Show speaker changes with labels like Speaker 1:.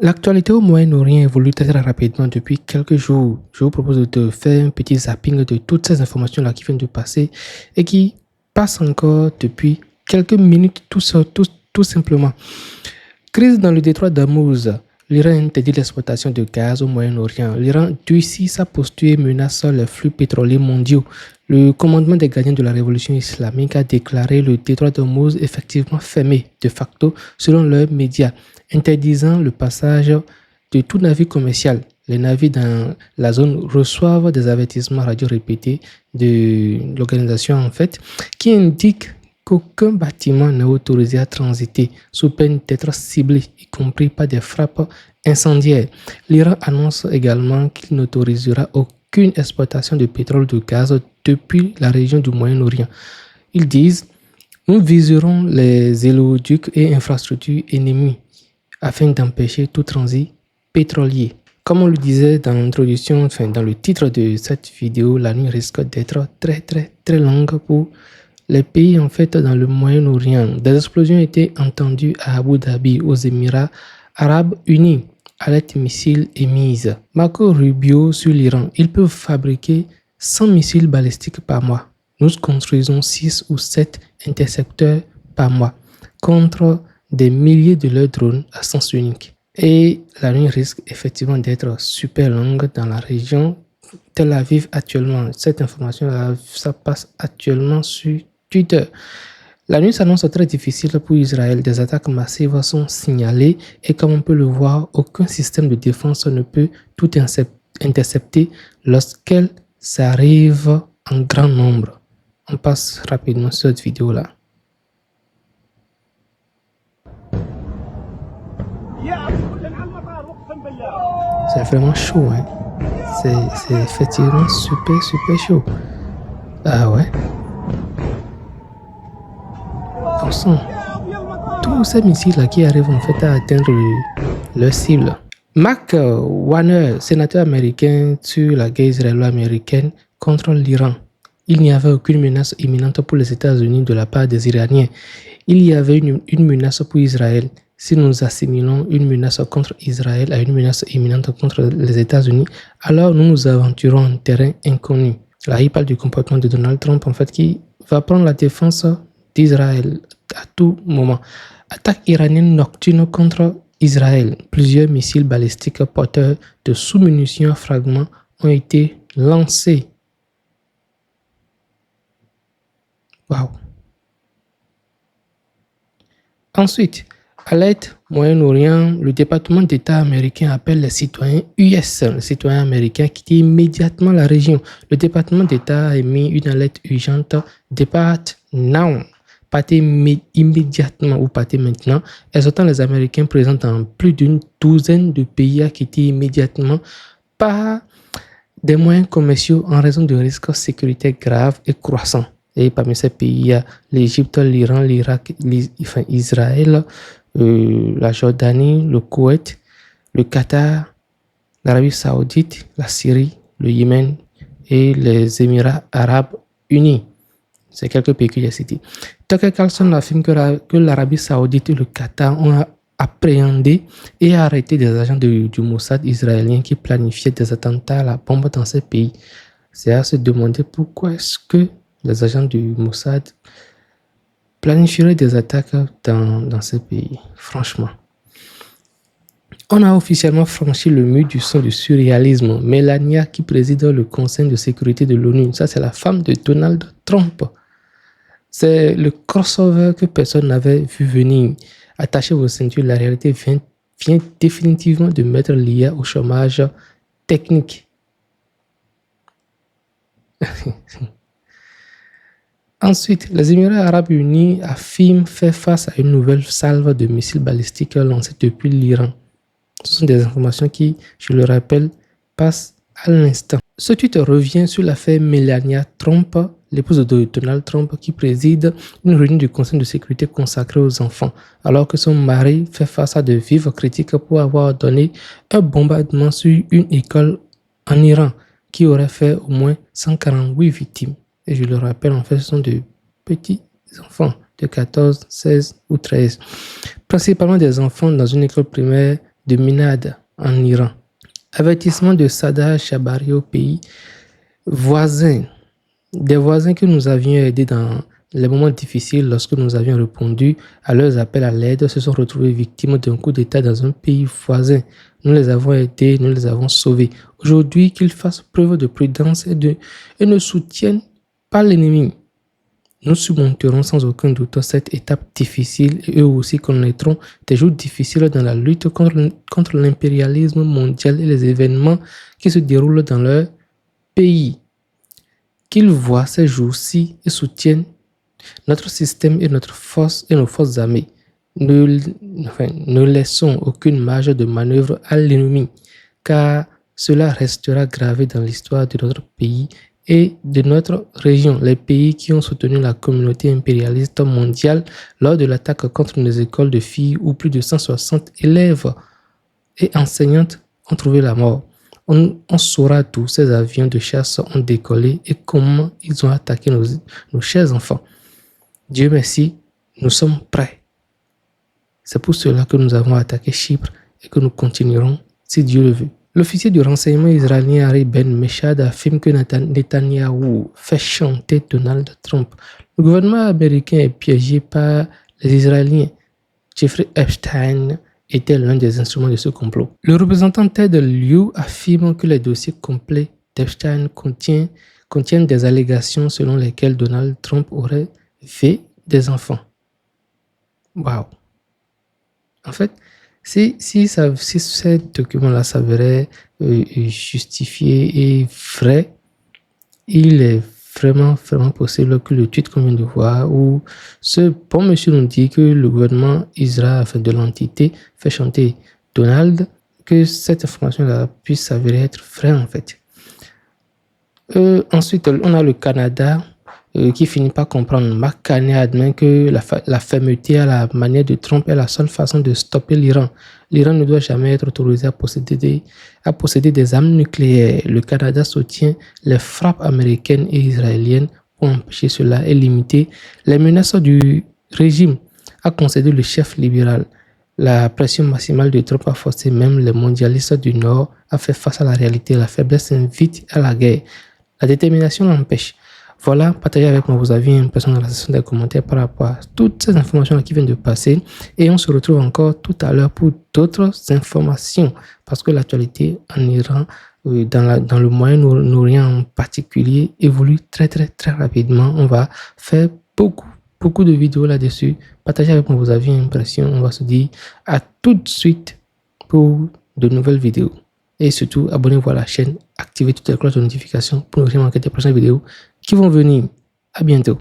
Speaker 1: L'actualité au Moyen-Orient évolue très rapidement depuis quelques jours. Je vous propose de te faire un petit zapping de toutes ces informations-là qui viennent de passer et qui passent encore depuis quelques minutes tout simplement. Crise dans le détroit d'Ormuz. L'Iran interdit l'exportation de gaz au Moyen-Orient. L'Iran durcit sa posture et menace les flux pétroliers mondiaux. Le commandement des gardiens de la révolution islamique a déclaré le détroit d'Ormuz effectivement fermé de facto selon leurs médias, interdisant le passage de tout navire commercial. Les navires dans la zone reçoivent des avertissements radio répétés de l'organisation qui indiquent qu'aucun bâtiment n'est autorisé à transiter sous peine d'être ciblé, y compris par des frappes incendiaires. L'Iran annonce également qu'il n'autorisera aucune exportation de pétrole ou de gaz depuis la région du Moyen-Orient. Ils disent « Nous viserons les éléoducs et infrastructures ennemies afin d'empêcher tout transit pétrolier. » Comme on le disait dans l'introduction, dans le titre de cette vidéo, la nuit risque d'être très longue pour les pays dans le Moyen-Orient. Des explosions étaient entendues à Abu Dhabi, aux Émirats Arabes Unis. Alerte missile émise. Marco Rubio sur l'Iran. Ils peuvent fabriquer 100 missiles balistiques par mois. Nous construisons 6 ou 7 intercepteurs par mois contre des milliers de leurs drones à sens unique. Et la nuit risque effectivement d'être super longue dans la région Tel Aviv actuellement. Cette information, ça passe actuellement sur Twitter. La nuit s'annonce très difficile pour Israël. Des attaques massives sont signalées et comme on peut le voir, aucun système de défense ne peut tout intercepter lorsqu'elles arrivent en grand nombre. On passe rapidement sur cette vidéo-là. C'est vraiment chaud, hein. C'est effectivement super chaud. Ah ouais. On sent tous ces missiles-là qui arrivent à atteindre leur cible. Mark Warner, sénateur américain sur la guerre israélo-américaine contre l'Iran. Il n'y avait aucune menace imminente pour les États-Unis de la part des Iraniens. Il y avait une menace pour Israël. Si nous assimilons une menace contre Israël à une menace imminente contre les États-Unis, alors nous nous aventurons en terrain inconnu. Là, il parle du comportement de Donald Trump, qui va prendre la défense d'Israël à tout moment. Attaque iranienne nocturne contre Israël. Plusieurs missiles balistiques porteurs de sous-munitions à fragments ont été lancés. Waouh! Ensuite, alerte Moyen-Orient, le département d'État américain appelle les citoyens US, les citoyens américains quittent immédiatement la région. Le département d'État a émis une alerte urgente, depart now, partez immédiatement ou partez maintenant, exhortant les Américains présents dans plus d'une douzaine de pays à quitter immédiatement par des moyens commerciaux en raison de risques sécuritaires graves et croissants. Et parmi ces pays, il y a l'Égypte, l'Iran, l'Irak, Israël, la Jordanie, le Koweït, le Qatar, l'Arabie Saoudite, la Syrie, le Yémen et les Émirats Arabes Unis. C'est quelques pays que j'ai cités. Tucker Carlson affirme que l'Arabie Saoudite et le Qatar ont appréhendé et arrêté des agents du Mossad israélien qui planifiaient des attentats à la bombe dans ces pays. C'est à se demander pourquoi est-ce que les agents du Mossad planifieraient des attaques dans ces pays, franchement. On a officiellement franchi le mur du son du surréalisme. Melania, qui préside le Conseil de sécurité de l'ONU, ça c'est la femme de Donald Trump. C'est le crossover que personne n'avait vu venir. Attachez vos ceintures, la réalité vient définitivement de mettre l'IA au chômage technique. Ensuite, les Émirats Arabes Unis affirment faire face à une nouvelle salve de missiles balistiques lancés depuis l'Iran. Ce sont des informations qui, je le rappelle, passent à l'instant. Ce tweet revient sur l'affaire Melania Trump, l'épouse de Donald Trump, qui préside une réunion du Conseil de sécurité consacrée aux enfants, alors que son mari fait face à de vives critiques pour avoir donné un bombardement sur une école en Iran qui aurait fait au moins 148 victimes. Et je le rappelle, ce sont de petits enfants de 14, 16 ou 13. Principalement des enfants dans une école primaire de Minad en Iran. Avertissement de Sadr Chabari au pays voisin. Des voisins que nous avions aidés dans les moments difficiles lorsque nous avions répondu à leurs appels à l'aide se sont retrouvés victimes d'un coup d'État dans un pays voisin. Nous les avons aidés, nous les avons sauvés. Aujourd'hui, qu'ils fassent preuve de prudence et ne soutiennent pas l'ennemi. Nous surmonterons sans aucun doute cette étape difficile et eux aussi connaîtront des jours difficiles dans la lutte contre l'impérialisme mondial et les événements qui se déroulent dans leur pays. Qu'ils voient ces jours-ci et soutiennent notre système et notre force et nos forces armées. Ne laissons aucune marge de manœuvre à l'ennemi, car cela restera gravé dans l'histoire de notre pays et de notre région. Les pays qui ont soutenu la communauté impérialiste mondiale lors de l'attaque contre nos écoles de filles où plus de 160 élèves et enseignantes ont trouvé la mort. On saura d'où ces avions de chasse ont décollé et comment ils ont attaqué nos chers enfants. Dieu merci, nous sommes prêts. C'est pour cela que nous avons attaqué Chypre et que nous continuerons si Dieu le veut. L'officier du renseignement israélien Ari Ben Meshad affirme que Netanyahou fait chanter Donald Trump. Le gouvernement américain est piégé par les Israéliens. Jeffrey Epstein était l'un des instruments de ce complot. Le représentant Ted Lieu affirme que les dossiers complets d'Epstein contiennent des allégations selon lesquelles Donald Trump aurait fait des enfants. Waouh! En fait, si ces documents-là s'avéraient justifiés et vrais, il est vraiment possible que le tweet qu'on vient de voir, où ce bon monsieur nous dit que le gouvernement Israël, enfin de l'entité, fait chanter Donald, que cette information-là puisse s'avérer être vraie en fait. Ensuite, on a le Canada qui finit par comprendre. Mark Carney admet que la fermeté à la manière de Trump est la seule façon de stopper l'Iran. L'Iran ne doit jamais être autorisé à posséder des armes nucléaires. Le Canada soutient les frappes américaines et israéliennes pour empêcher cela et limiter les menaces du régime, a concédé le chef libéral. La pression maximale de Trump a forcé même les mondialistes du Nord à faire face à la réalité. La faiblesse invite à la guerre. La détermination l'empêche. Voilà, partagez avec moi vos avis et impressions dans la section des commentaires par rapport à toutes ces informations qui viennent de passer. Et on se retrouve encore tout à l'heure pour d'autres informations. Parce que l'actualité en Iran, dans le Moyen-Orient en particulier, évolue très rapidement. On va faire beaucoup de vidéos là-dessus. Partagez avec moi vos avis et impressions. On va se dire à tout de suite pour de nouvelles vidéos. Et surtout, abonnez-vous à la chaîne, activez toutes les cloches de notification pour ne rien manquer des prochaines vidéos qui vont venir. À bientôt.